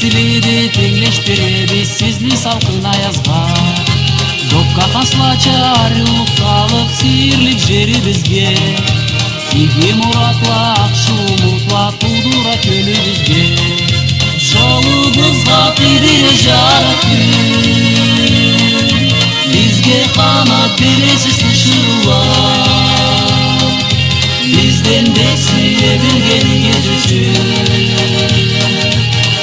силиди теңлештиребиз сизди салкын аязга. Допка касылача арылык салып сирлик жерибизге. Иги муратла акшы умутла туудура көлүбүзгө. Жолубузга тийдире жарык күн, бизге канат бересиз тышырлар. Бизден бек сүйө билгениңиз үчүн,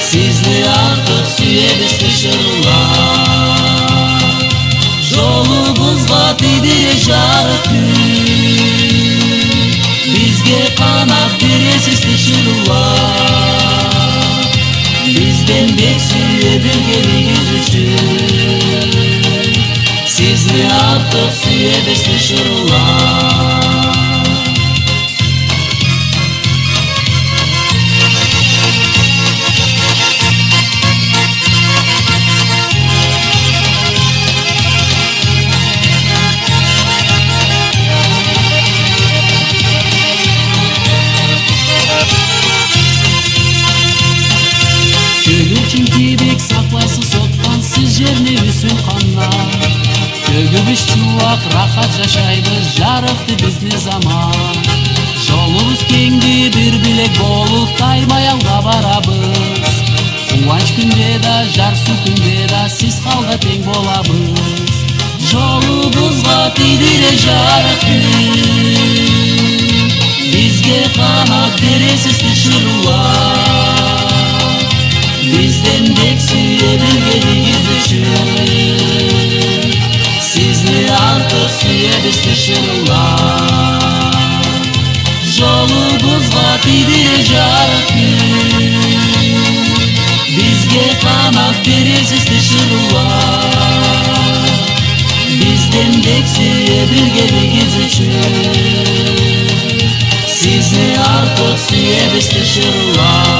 сизди артык сүйөбүз тышырлар. Жолубузга тийдире жарык күн, бизге канат бересиз тышырлар. Бизден бек сүйө билгениңиз үчүн, сизди артык сүйөбүз тышырлар. Кибек саклайсыз соттан, сиз жерне үсүн каннан. Көгүбүз чубак, рахат жашайбыз, жарыкты бизди заман. Жолубуз кеңди, бир билек болуп, тайбай алга барабыз. Кубанч күндө да, жар сүтүндө да, сиз калда тең болабыз. Жолубузга тийдире жарык күн, бизге канат бересиз тышырлар. Бизден бек сүйө билгениңиз үчүн, сизди артык сүйөбүз тышырлар. Жолубузга тийдире жарык күн, бизге канат бересиз тышырлар. Бизден бек сүйө билгениңиз үчүн, сизди артык сүйөбүз тышырлар.